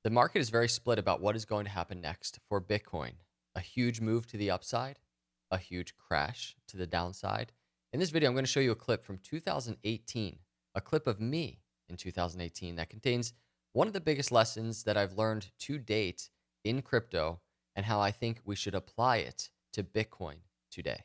The market is very split about what is going to happen next for Bitcoin. A huge move to the upside, a huge crash to the downside. In this video, I'm going to show you a clip from 2018, a clip of me in 2018 that contains one of the biggest lessons that I've learned to date in crypto and how I think we should apply it to Bitcoin today.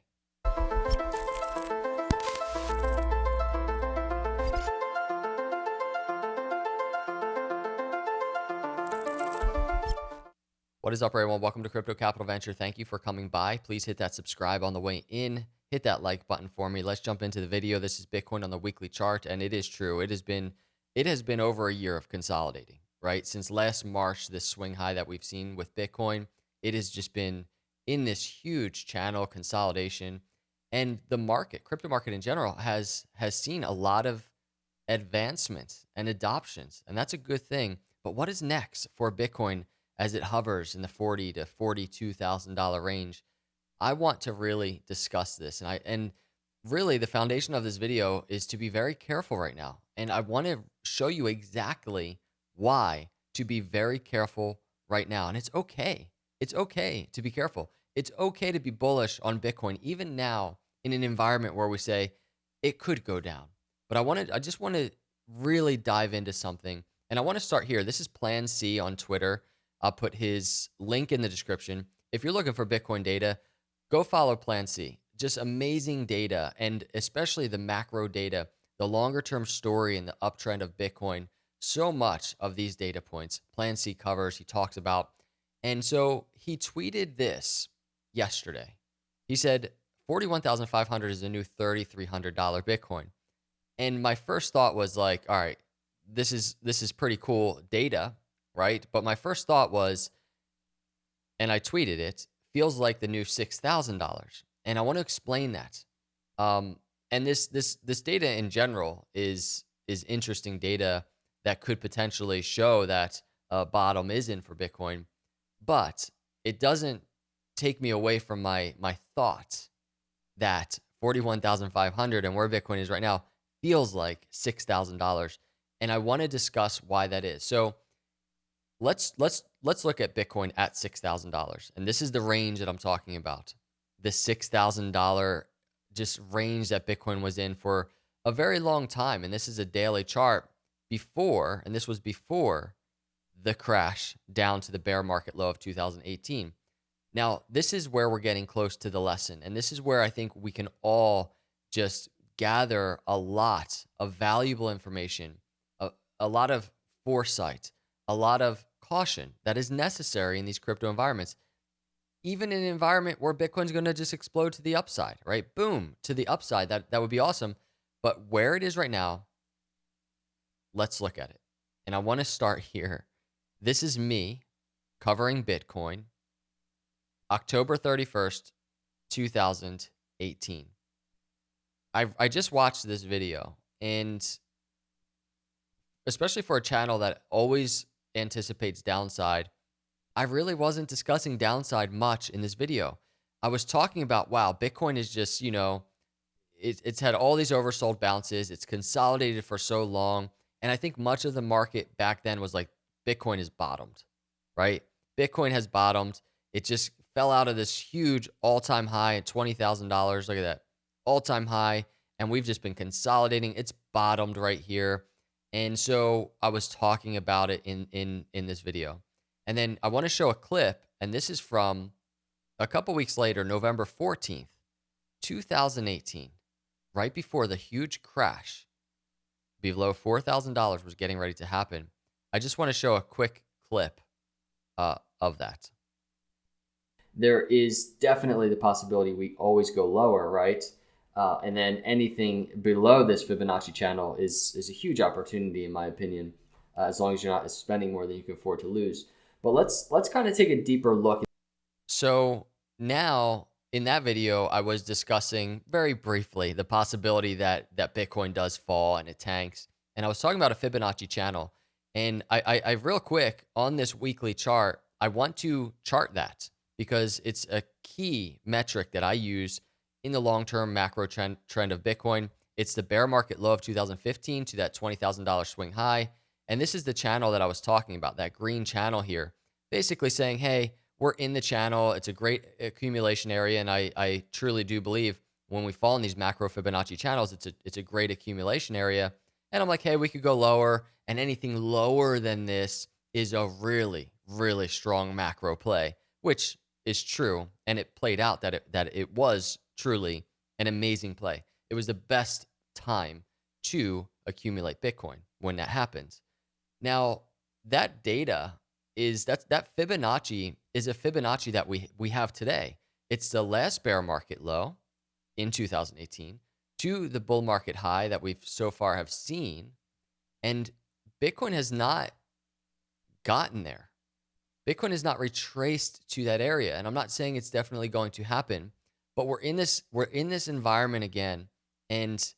What is up, everyone? Welcome to Crypto Capital Venture. Thank you for coming by. Please hit that subscribe on the way in. Hit that like button for me. Let's jump into the video. This is Bitcoin on the weekly chart, and it is true. It has been over a year of consolidating, right? Since last March, this swing high that we've seen with Bitcoin, it has just been in this huge channel consolidation, and the market, crypto market in general, has seen a lot of advancements and adoptions, and that's a good thing. But what is next for Bitcoin as it hovers in the $40,000 to $42,000 range? I want to really discuss this, and really the foundation of this video is to be very careful right now, and I want to show you exactly why to be very careful right now. And it's okay. It's okay to be careful. It's okay to be bullish on Bitcoin even now in an environment where we say it could go down. But I just want to really dive into something. And I want to start here. This is Plan C on Twitter. I'll put his link in the description. If you're looking for Bitcoin data, go follow Plan C. Just amazing data, and especially the macro data, the longer term story and the uptrend of Bitcoin. So much of these data points Plan C covers, he talks about. And so he tweeted this yesterday. He said 41,500 is the new $3,300 Bitcoin. And my first thought was like, all right, this is pretty cool data, right? But my first thought was, and I tweeted it, feels like the new $6,000. And I want to explain that. And this data in general is interesting data that could potentially show that a bottom is in for Bitcoin, but it doesn't take me away from my thought that 41,500 and where Bitcoin is right now feels like $6,000, and I want to discuss why that is. So let's look at Bitcoin at $6,000, and this is the range that I'm talking about. The $6,000 just range that Bitcoin was in for a very long time, and this is a daily chart before, and this was before the crash down to the bear market low of 2018. Now, this is where we're getting close to the lesson, and this is where I think we can all just gather a lot of valuable information, a lot of foresight, a lot of caution that is necessary in these crypto environments. Even in an environment where Bitcoin's going to just explode to the upside, right? Boom, to the upside. That would be awesome. But where it is right now, let's look at it. And I want to start here. This is me covering Bitcoin, October 31st, 2018. I just watched this video, and especially for a channel that always anticipates downside, I really wasn't discussing downside much in this video. I was talking about, wow, Bitcoin is just, it's had all these oversold bounces. It's consolidated for so long. And I think much of the market back then was like, Bitcoin is bottomed, right? Bitcoin has bottomed. It just fell out of this huge all-time high at $20,000. Look at that, all-time high. And we've just been consolidating. It's bottomed right here. And so I was talking about it in this video. And then I want to show a clip, and this is from a couple weeks later, November 14th, 2018, right before the huge crash below $4,000 was getting ready to happen. I just want to show a quick clip of that. There is definitely the possibility we always go lower, right? And then anything below this Fibonacci channel is a huge opportunity, in my opinion, as long as you're not spending more than you can afford to lose. But let's kind of take a deeper look. So now in that video, I was discussing very briefly the possibility that Bitcoin does fall and it tanks. And I was talking about a Fibonacci channel. And I real quick on this weekly chart, I want to chart that because it's a key metric that I use in the long-term macro trend of Bitcoin. It's the bear market low of 2015 to that $20,000 swing high. And this is the channel that I was talking about, that green channel here, basically saying, hey, we're in the channel. It's a great accumulation area. And I truly do believe when we fall in these macro Fibonacci channels, it's a great accumulation area. And I'm like, hey, we could go lower. And anything lower than this is a really, really strong macro play, which is true. And it played out that it was truly an amazing play. It was the best time to accumulate Bitcoin when that happens. Now, that data that Fibonacci is a Fibonacci that we have today. It's the last bear market low in 2018 to the bull market high that we've so far have seen, and Bitcoin has not gotten there. Bitcoin has not retraced to that area, and I'm not saying it's definitely going to happen, but we're in this environment again, and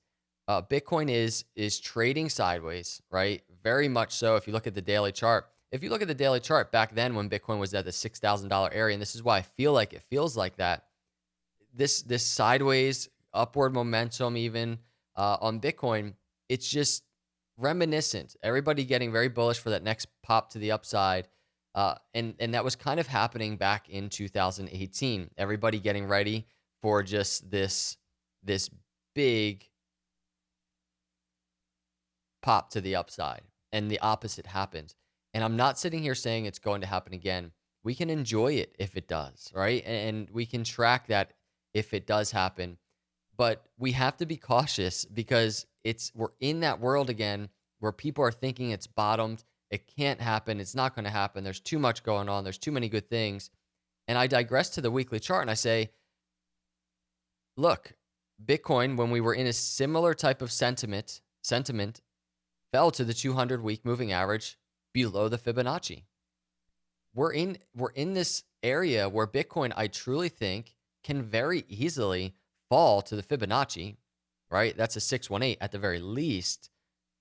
Bitcoin is trading sideways, right? Very much so. If you look at the daily chart, back then when Bitcoin was at the $6,000 area, and this is why I feel like it feels like that. This sideways upward momentum, even on Bitcoin, it's just reminiscent. Everybody getting very bullish for that next pop to the upside. And that was kind of happening back in 2018. Everybody getting ready for just this big pop to the upside, and the opposite happened. And I'm not sitting here saying it's going to happen again. We can enjoy it if it does, right? And we can track that if it does happen. But we have to be cautious because we're in that world again where people are thinking it's bottomed. It can't happen. It's not going to happen. There's too much going on. There's too many good things. And I digress to the weekly chart and I say, look, Bitcoin, when we were in a similar type of sentiment fell to the 200-week moving average below the Fibonacci. We're in this area where Bitcoin, I truly think, can very easily fall to the Fibonacci, right? That's a 618 at the very least,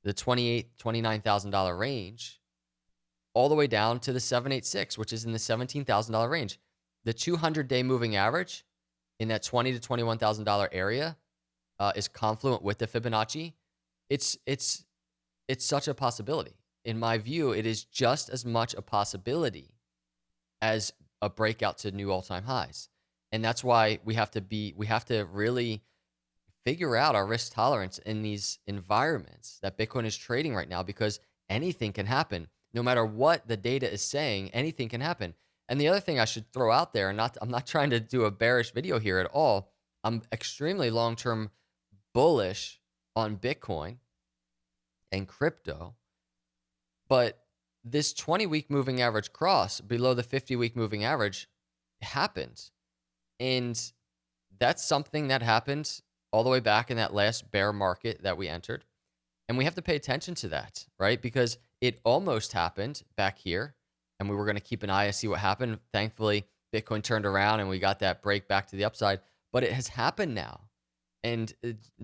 the $29,000 range, all the way down to the 786, which is in the $17,000 range. The 200-day moving average in that $20,000 to $21,000 area is confluent with the Fibonacci. It's such a possibility. In my view, it is just as much a possibility as a breakout to new all-time highs. And that's why we have to really figure out our risk tolerance in these environments that Bitcoin is trading right now, because anything can happen. No matter what the data is saying, anything can happen. And the other thing I should throw out there, and I'm not trying to do a bearish video here at all. I'm extremely long-term bullish on Bitcoin and crypto, but this 20-week moving average cross below the 50-week moving average happened. And that's something that happened all the way back in that last bear market that we entered. And we have to pay attention to that, right? Because it almost happened back here, and we were going to keep an eye to see what happened. Thankfully, Bitcoin turned around and we got that break back to the upside, but it has happened now. And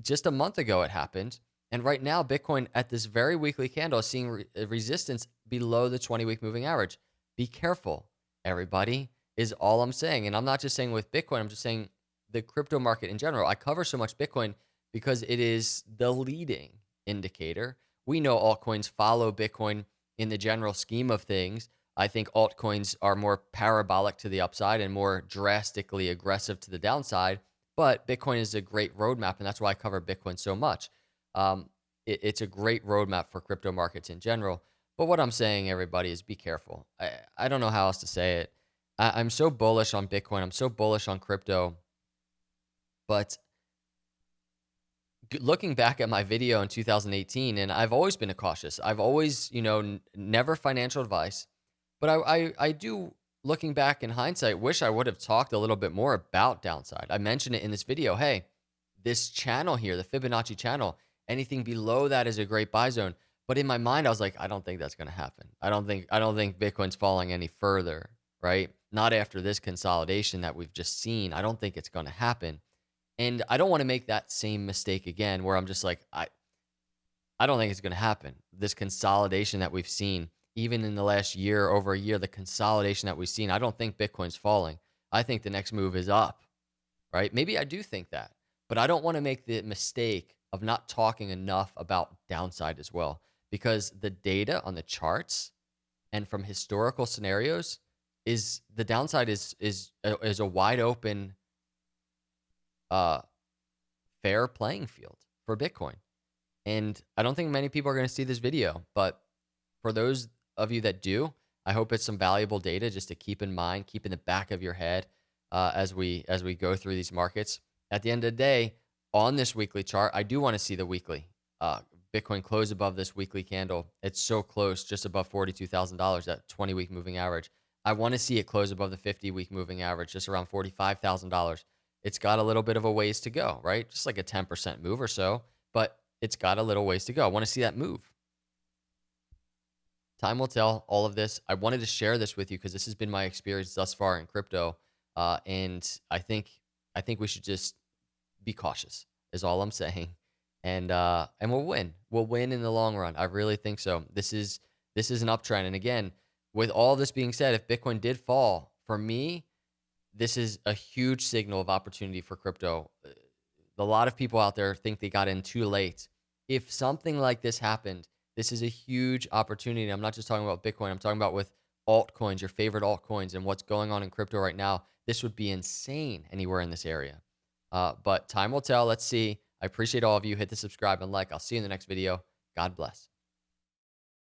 just a month ago, it happened. And right now, Bitcoin at this very weekly candle is seeing resistance below the 20-week moving average. Be careful, everybody, is all I'm saying. And I'm not just saying with Bitcoin, I'm just saying the crypto market in general. I cover so much Bitcoin because it is the leading indicator. We know altcoins follow Bitcoin in the general scheme of things. I think altcoins are more parabolic to the upside and more drastically aggressive to the downside. But Bitcoin is a great roadmap, and that's why I cover Bitcoin so much. It's a great roadmap for crypto markets in general. But what I'm saying, everybody, is be careful. I don't know how else to say it. I'm so bullish on Bitcoin. I'm so bullish on crypto. But looking back at my video in 2018, and I've always been cautious. I've always, never financial advice. But I do, looking back in hindsight, wish I would have talked a little bit more about downside. I mentioned it in this video. Hey, this channel here, the Fibonacci channel, anything below that is a great buy zone. But in my mind, I was like, I don't think that's going to happen. I don't think Bitcoin's falling any further, right? Not after this consolidation that we've just seen. I don't think it's going to happen. And I don't want to make that same mistake again where I'm just like, I don't think it's going to happen. This consolidation that we've seen, even in the last year, over a year, the consolidation that we've seen, I don't think Bitcoin's falling. I think the next move is up, right? Maybe I do think that, but I don't want to make the mistake of not talking enough about downside as well, because the data on the charts and from historical scenarios is the downside is a wide open uh fair playing field for Bitcoin. And I don't think many people are going to see this video, but for those of you that do, I hope it's some valuable data just to keep in mind, keep in the back of your head as we go through these markets. At the end of the day, on this weekly chart, I do want to see the weekly uh, Bitcoin close above this weekly candle. It's so close, just above $42,000, that 20-week moving average. I want to see it close above the 50-week moving average, just around $45,000. It's got a little bit of a ways to go, right? Just like a 10% move or so, but it's got a little ways to go. I want to see that move. Time will tell all of this. I wanted to share this with you because this has been my experience thus far in crypto. And I think we should just be cautious is all I'm saying. And we'll win. We'll win in the long run. I really think so. This is an uptrend. And again, with all this being said, if Bitcoin did fall, for me, this is a huge signal of opportunity for crypto. A lot of people out there think they got in too late. If something like this happened, this is a huge opportunity. I'm not just talking about Bitcoin. I'm talking about with altcoins, your favorite altcoins, and what's going on in crypto right now. This would be insane anywhere in this area. But time will tell. Let's see. I appreciate all of you. Hit the subscribe and like. I'll see you in the next video. God bless.